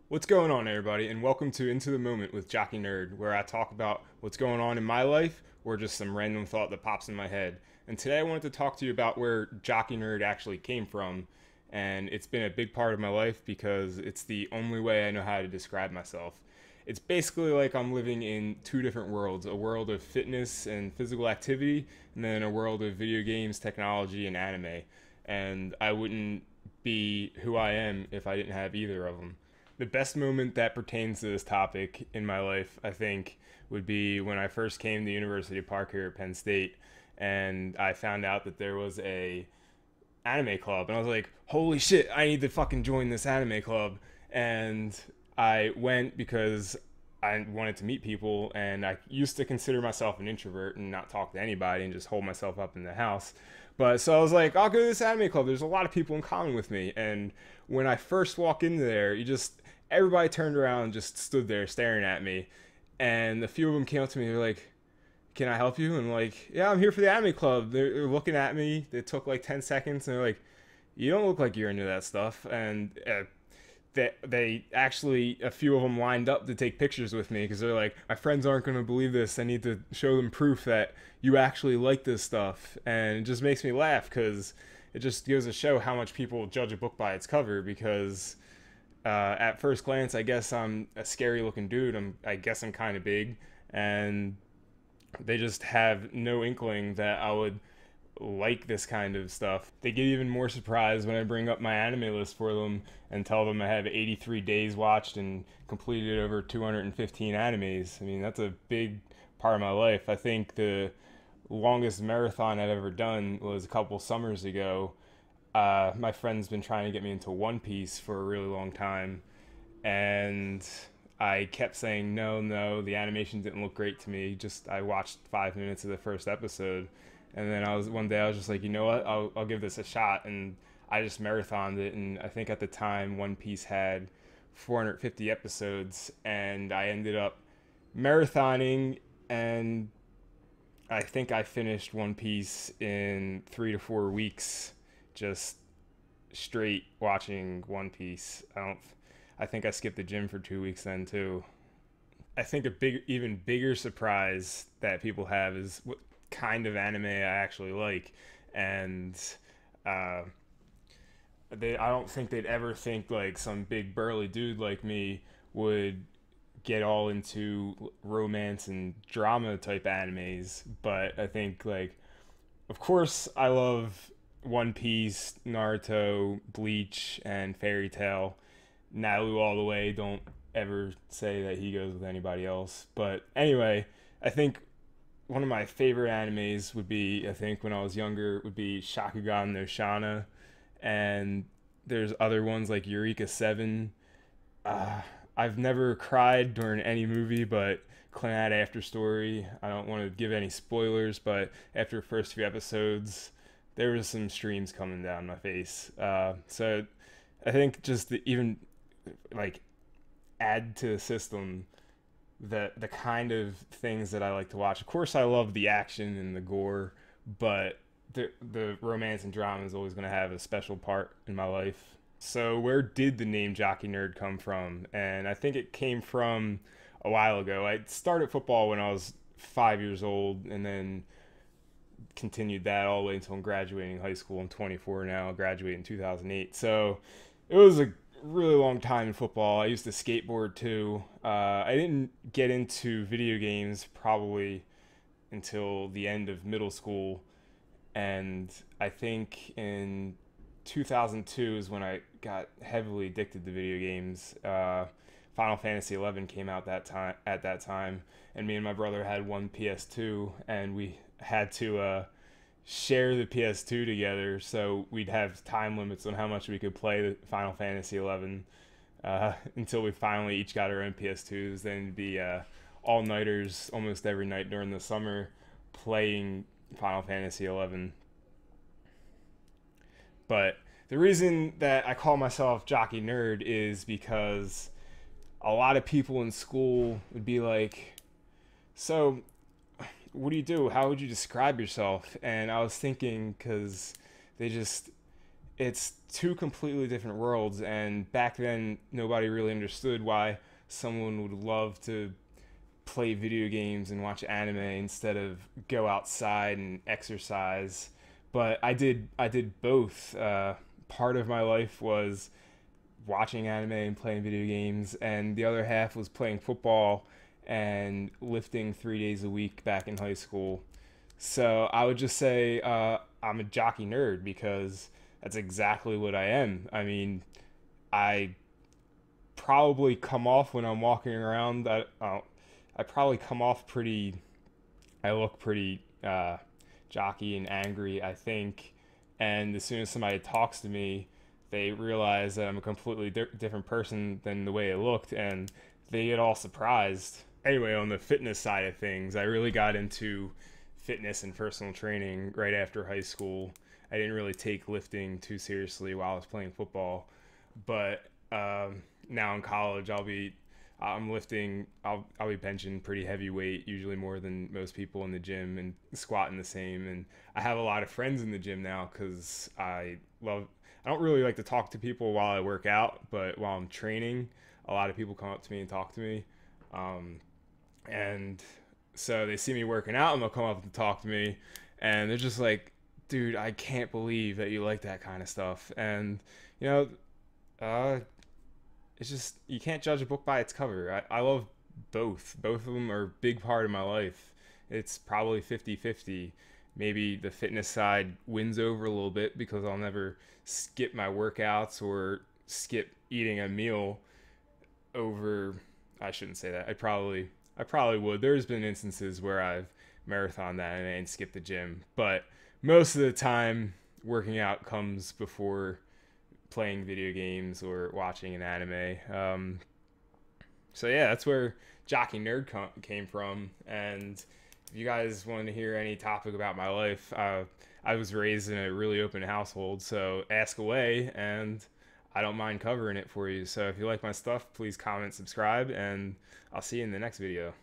What's going on, everybody, and welcome to Into the Moment with JockeyNerd, where I talk about what's going on in my life or just some random thought that pops in my head. And today I wanted to talk to you about where JockeyNerd actually came from, and it's been a big part of my life because it's the only way I know how to describe myself. It's basically like I'm living in two different worlds, a world of fitness and physical activity, and then a world of video games, technology, and anime. And I wouldn't be who I am if I didn't have either of them. The best moment that pertains to this topic in my life, I think, would be when I first came to University Park here at Penn State, and I found out that there was a anime club, and I was like, "Holy shit! I need to fucking join this anime club." And I went because I wanted to meet people, and I used to consider myself an introvert and not talk to anybody and just hold myself up in the house. But so I was like, I'll go to this anime club. There's a lot of people in common with me. And when I first walked into there, everybody turned around and just stood there staring at me. And a few of them came up to me. They're like, "Can I help you?" And I'm like, "Yeah, I'm here for the anime club." They're looking at me. It took like 10 seconds. And they're like, "You don't look like you're into that stuff." And they actually, a few of them lined up to take pictures with me because they're like, "My friends aren't going to believe this. I need to show them proof that you actually like this stuff." And it just makes me laugh because it just goes to show how much people judge a book by its cover. Because at first glance, I guess I'm a scary looking dude. I guess I'm kind of big, and they just have no inkling that I would like this kind of stuff. They get even more surprised when I bring up my anime list for them and tell them I have 83 days watched and completed over 215 animes. I mean, that's a big part of my life. I think the longest marathon I've ever done was a couple summers ago. My friend's been trying to get me into One Piece for a really long time, and I kept saying no, no. The animation didn't look great to me. Just I watched 5 minutes of the first episode, and then one day I was just like, you know what? I'll give this a shot, and I just marathoned it. And I think at the time One Piece had 450 episodes, and I ended up marathoning, and I think I finished One Piece in 3 to 4 weeks, just straight watching One Piece. I think I skipped the gym for 2 weeks then too. I think even bigger surprise that people have is what kind of anime I actually like, and uh, I don't think they'd ever think like some big burly dude like me would get all into romance and drama type animes. But I think, like, of course I love One Piece, Naruto, Bleach, and Fairy Tail. Nalu all the way. Don't ever say that he goes with anybody else. But anyway, I think one of my favorite animes would be, I think when I was younger, would be Shakugan no Shana. And there's other ones like Eureka 7. Uh, I've never cried during any movie, but Clannad After Story. I don't want to give any spoilers, but after the first few episodes, there was some streams coming down my face. So I think just even like add to the system the kind of things that I like to watch. Of course, I love the action and the gore, but the romance and drama is always going to have a special part in my life. So where did the name Jockey Nerd come from? And I think it came from a while ago. I started football when I was 5 years old, and then continued that all the way until I'm graduating high school. I'm 24 now. I graduated in 2008. So it was a really long time in football. I used to skateboard too. I didn't get into video games probably until the end of middle school, and I think in 2002 is when I got heavily addicted to video games. Final Fantasy 11 came out at that time, and me and my brother had one PS2, and we had to share the PS2 together, so we'd have time limits on how much we could play the Final Fantasy 11 until we finally each got our own PS2s. Then it'd be all nighters almost every night during the summer playing Final Fantasy 11. But the reason that I call myself Jockey Nerd is because a lot of people in school would be like, "So, what do you do? How would you describe yourself?" And I was thinking, because they just it's two completely different worlds, and back then nobody really understood why someone would love to play video games and watch anime instead of go outside and exercise. But I did both. Part of my life was watching anime and playing video games, and the other half was playing football and lifting 3 days a week back in high school. So I would just say I'm a jockey nerd because that's exactly what I am. I mean, I probably come off when I'm walking around. I probably come off pretty. I look pretty jockey and angry, I think. And as soon as somebody talks to me, they realize that I'm a completely different person than the way it looked, and they get all surprised. Anyway, on the fitness side of things, I really got into fitness and personal training right after high school. I didn't really take lifting too seriously while I was playing football, but now in college, I'm lifting. I'll be benching pretty heavy weight, usually more than most people in the gym, and squatting the same. And I have a lot of friends in the gym now because I don't really like to talk to people while I work out, but while I'm training, a lot of people come up to me and talk to me. Um, and so they see me working out and they'll come up and talk to me, and they're just like, dude, I can't believe that you like that kind of stuff. And, you know, uh, it's just, you can't judge a book by its cover. I love both. Both of them are a big part of my life. It's probably 50-50. Maybe the fitness side wins over a little bit because I'll never skip my workouts or skip eating a meal over. I shouldn't say that. I probably would. There's been instances where I've marathoned that and skipped the gym, but most of the time working out comes before playing video games or watching an anime. So yeah, that's where Jockey Nerd came from. And if you guys want to hear any topic about my life, I was raised in a really open household, so ask away, and I don't mind covering it for you. So if you like my stuff, please comment, subscribe, and I'll see you in the next video.